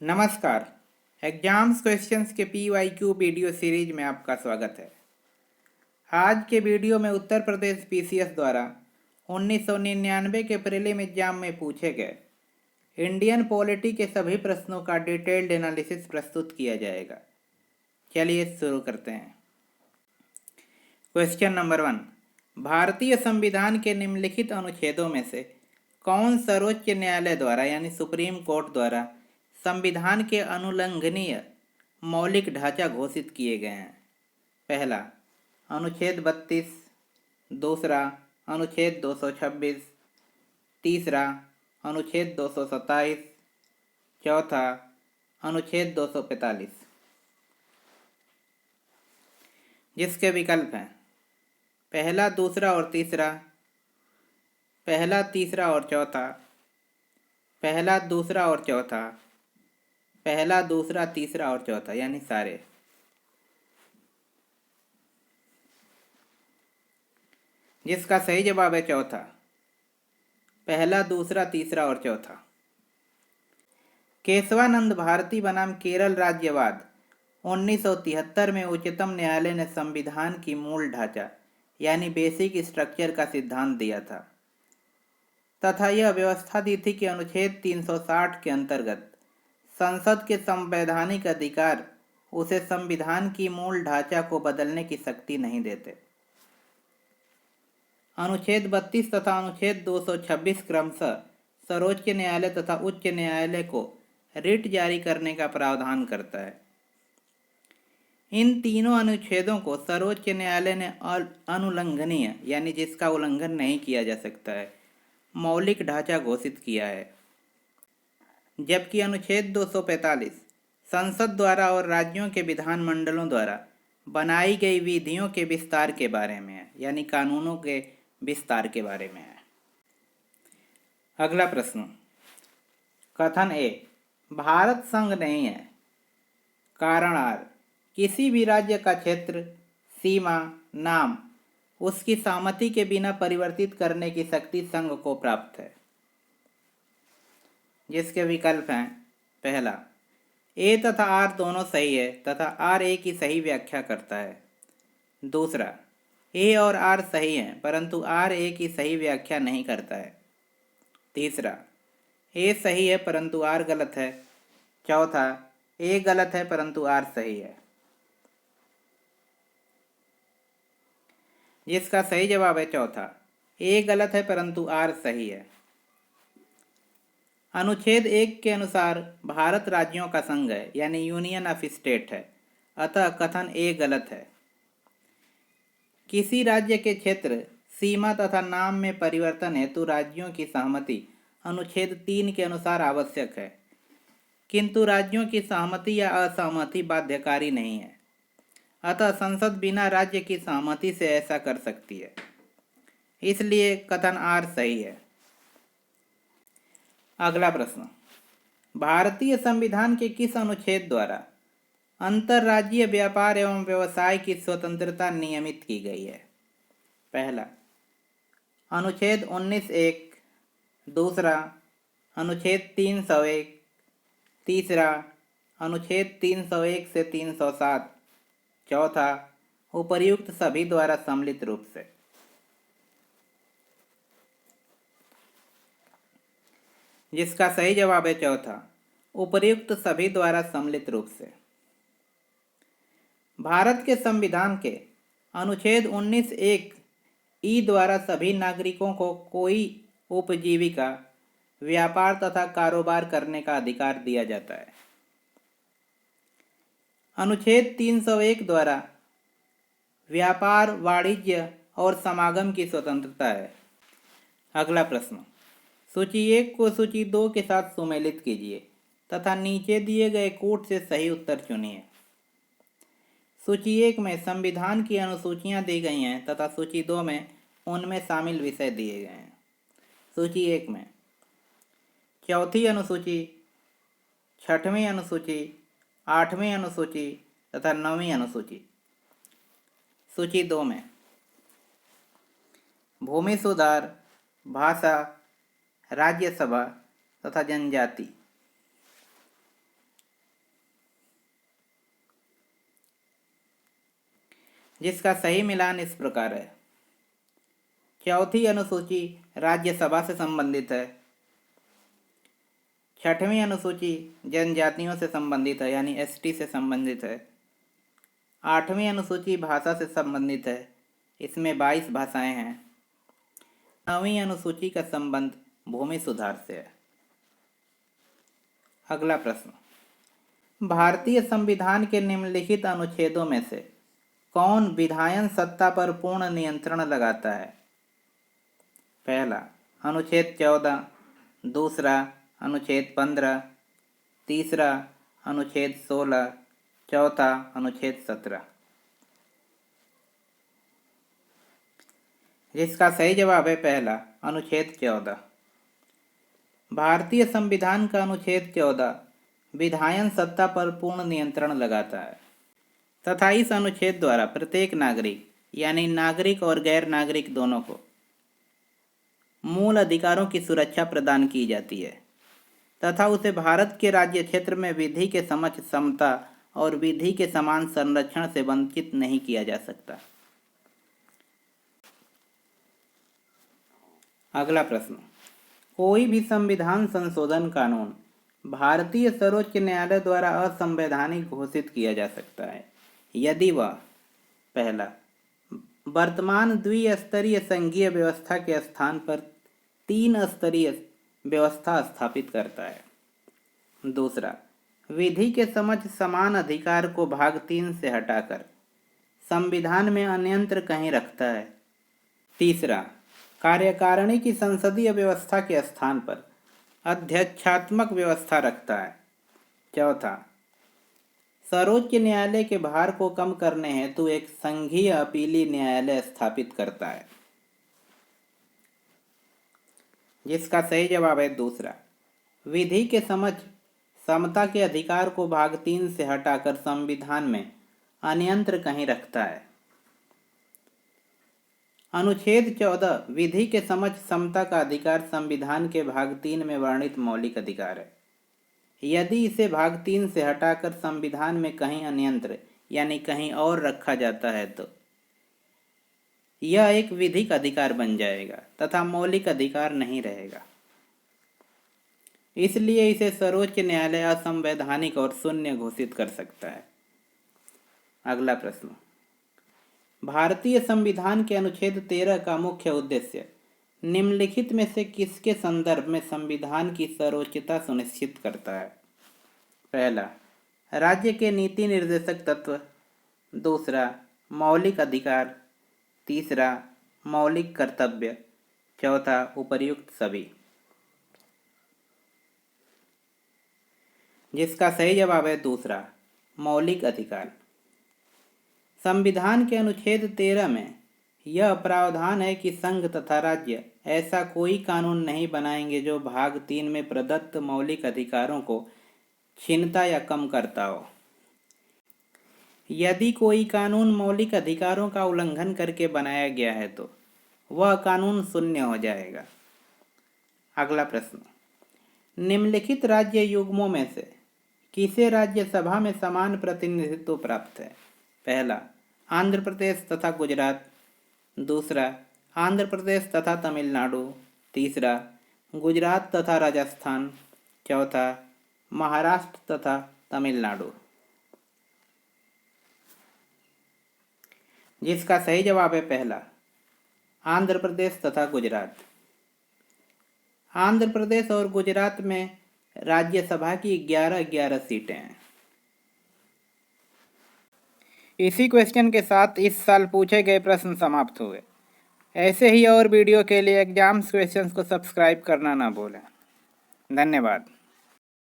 नमस्कार। Exams questions के PYQ video series में आपका स्वागत है। आज के वीडियो में उत्तर प्रदेश PCS द्वारा 1999 के प्रीलिम एग्जाम में पूछे गए इंडियन पॉलिटी के सभी प्रश्नों का डिटेल्ड एनालिसिस प्रस्तुत किया जाएगा। चलिए शुरू करते हैं। क्वेश्चन नंबर 1, भारतीय संविधान के निम्नलिखित अनुच्छेदों में से कौन सर्वोच्च न्यायालय द्वारा यानी सुप्रीम कोर्ट द्वारा संविधान के अनुलंघनीय मौलिक ढांचा घोषित किए गए हैं? पहला, अनुच्छेद 32, दूसरा अनुच्छेद 226, तीसरा अनुच्छेद 227, चौथा अनुच्छेद 245। जिसके विकल्प हैं पहला, दूसरा और तीसरा, पहला, तीसरा और चौथा, पहला, दूसरा और चौथा, पहला, दूसरा, तीसरा और चौथा, यानी सारे। जिसका सही जवाब है चौथा, पहला, दूसरा, तीसरा और चौथा। केशवानंद भारती बनाम केरल राज्यवाद 1973 में उच्चतम न्यायालय ने संविधान की मूल ढांचा यानी बेसिक स्ट्रक्चर का सिद्धांत दिया था तथा यह व्यवस्था दी थी कि अनुच्छेद 360 के अंतर्गत संसद के संवैधानिक अधिकार उसे संविधान की मूल ढांचा को बदलने की शक्ति नहीं देते। अनुच्छेद 32 तथा अनुच्छेद 226 क्रमशः सर्वोच्च न्यायालय तथा उच्च न्यायालय को रिट जारी करने का प्रावधान करता है। इन तीनों अनुच्छेदों को सर्वोच्च न्यायालय ने अनुलंघनीय यानी जिसका उल्लंघन नहीं किया जा सकता है मौलिक ढांचा घोषित किया है, जबकि अनुच्छेद 245 संसद द्वारा और राज्यों के विधानमंडलों द्वारा बनाई गई विधियों के विस्तार के बारे में है, यानी कानूनों के विस्तार के बारे में है। अगला प्रश्न, कथन ए, भारत संघ नहीं है। कारण आर, किसी भी राज्य का क्षेत्र, सीमा, नाम उसकी सहमति के बिना परिवर्तित करने की शक्ति संघ को प्राप्त है। जिसके विकल्प हैं पहला, ए तथा आर दोनों सही है तथा आर ए की सही व्याख्या करता है। दूसरा, ए और आर सही हैं परंतु आर ए की सही व्याख्या नहीं करता है। तीसरा, ए सही है परंतु आर गलत है। चौथा, ए गलत है परंतु आर सही है। जिसका सही जवाब है चौथा, ए गलत है परंतु आर सही है। अनुच्छेद 1 के अनुसार भारत राज्यों का संघ है यानी यूनियन ऑफ स्टेट है, अतः कथन ए गलत है। किसी राज्य के क्षेत्र, सीमा तथा नाम में परिवर्तन हेतु राज्यों की सहमति अनुच्छेद 3 के अनुसार आवश्यक है, किंतु राज्यों की सहमति या असहमति बाध्यकारी नहीं है, अतः संसद बिना राज्य की सहमति से ऐसा कर सकती है। इसलिए कथन आर सही है। अगला प्रश्न, भारतीय संविधान के किस अनुच्छेद द्वारा अंतर्राज्यीय व्यापार एवं व्यवसाय की स्वतंत्रता नियमित की गई है? पहला, अनुच्छेद 19(1), दूसरा अनुच्छेद 301, तीसरा अनुच्छेद 301 से 307, चौथा उपर्युक्त सभी द्वारा सम्मिलित रूप से। जिसका सही जवाब है चौथा, उपर्युक्त सभी द्वारा सम्मिलित रूप से। भारत के संविधान के अनुच्छेद 19(1) ई द्वारा सभी नागरिकों को कोई उपजीविका, व्यापार तथा कारोबार करने का अधिकार दिया जाता है। अनुच्छेद 301 द्वारा व्यापार, वाणिज्य और समागम की स्वतंत्रता है। अगला प्रश्न, सूची 1 को सूची 2 के साथ सुमेलित कीजिए तथा नीचे दिए गए कूट से सही उत्तर चुनिए। सूची 1 में संविधान की अनुसूचियां दी गई हैं तथा सूची 2 में उनमें शामिल विषय दिए गए हैं। सूची 1 में चौथी अनुसूची, छठवीं अनुसूची, 8वीं अनुसूची तथा 9वीं अनुसूची। सूची 2 में भूमि सुधार, भाषा, राज्यसभा तथा जनजाति। जिसका सही मिलान इस प्रकार है। चौथी अनुसूची राज्यसभा से संबंधित है। छठवीं अनुसूची जनजातियों से संबंधित है यानी एसटी से संबंधित है। आठवीं अनुसूची भाषा से संबंधित है, इसमें 22 भाषाएं हैं। 9वीं अनुसूची का संबंध भूमि सुधार से है। अगला प्रश्न, भारतीय संविधान के निम्नलिखित अनुच्छेदों में से कौन विधायन सत्ता पर पूर्ण नियंत्रण लगाता है? पहला अनुच्छेद 14, दूसरा अनुच्छेद 15, तीसरा अनुच्छेद 16, चौथा अनुच्छेद 17। जिसका सही जवाब है पहला अनुच्छेद 14। भारतीय संविधान का अनुच्छेद 14 विधायन सत्ता पर पूर्ण नियंत्रण लगाता है तथा इस अनुच्छेद द्वारा प्रत्येक नागरिक यानी नागरिक और गैर नागरिक दोनों को मूल अधिकारों की सुरक्षा प्रदान की जाती है तथा उसे भारत के राज्य क्षेत्र में विधि के समक्ष समता और विधि के समान संरक्षण से वंचित नहीं किया जा सकता। अगला प्रश्न, कोई भी संविधान संशोधन कानून भारतीय सर्वोच्च न्यायालय द्वारा असंवैधानिक घोषित किया जा सकता है यदि वह पहला वर्तमान द्विस्तरीय संघीय व्यवस्था के स्थान पर 3 स्तरीय व्यवस्था स्थापित करता है, दूसरा विधि के समक्ष समान अधिकार को भाग 3 से हटाकर संविधान में अन्यत्र कहीं रखता है, तीसरा कार्यकारिणी की संसदीय व्यवस्था के स्थान पर अध्यक्षात्मक व्यवस्था रखता है, चौथा सर्वोच्च न्यायालय के भार को कम करने हेतु एक संघीय अपीली न्यायालय स्थापित करता है। जिसका सही जवाब है दूसरा विधि के समक्ष समता के अधिकार को भाग 3 से हटाकर संविधान में अन्यत्र कहीं रखता है। अनुच्छेद 14 विधि के समक्ष समता का अधिकार संविधान के भाग 3 में वर्णित मौलिक अधिकार है। यदि इसे भाग 3 से हटाकर संविधान में कहीं अन्यत्र यानी कहीं और रखा जाता है तो यह एक विधिक अधिकार बन जाएगा तथा मौलिक अधिकार नहीं रहेगा। इसलिए इसे सर्वोच्च न्यायालय असंवैधानिक और शून्य घोषित कर सकता है। अगला प्रश्न, भारतीय संविधान के अनुच्छेद 13 का मुख्य उद्देश्य निम्नलिखित में से किसके संदर्भ में संविधान की सर्वोच्चता सुनिश्चित करता है? पहला राज्य के नीति निर्देशक तत्व, दूसरा मौलिक अधिकार, तीसरा मौलिक कर्तव्य, चौथा उपर्युक्त सभी। जिसका सही जवाब है दूसरा मौलिक अधिकार। संविधान के अनुच्छेद 13 में यह प्रावधान है कि संघ तथा राज्य ऐसा कोई कानून नहीं बनाएंगे जो भाग 3 में प्रदत्त मौलिक अधिकारों को छीनता या कम करता हो। यदि कोई कानून मौलिक अधिकारों का उल्लंघन करके बनाया गया है तो वह कानून शून्य हो जाएगा। अगला प्रश्न, निम्नलिखित राज्य युग्मों में से किसे राज्यसभा में समान प्रतिनिधित्व प्राप्त है? पहला आंध्र प्रदेश तथा गुजरात, दूसरा आंध्र प्रदेश तथा तमिलनाडु, तीसरा गुजरात तथा राजस्थान, चौथा महाराष्ट्र तथा तमिलनाडु। जिसका सही जवाब है पहला आंध्र प्रदेश तथा गुजरात। आंध्र प्रदेश और गुजरात में राज्यसभा की 11 सीटें हैं। इसी क्वेश्चन के साथ इस साल पूछे गए प्रश्न समाप्त हुए। ऐसे ही और वीडियो के लिए एग्जाम्स क्वेश्चंस को सब्सक्राइब करना ना भूलें। धन्यवाद।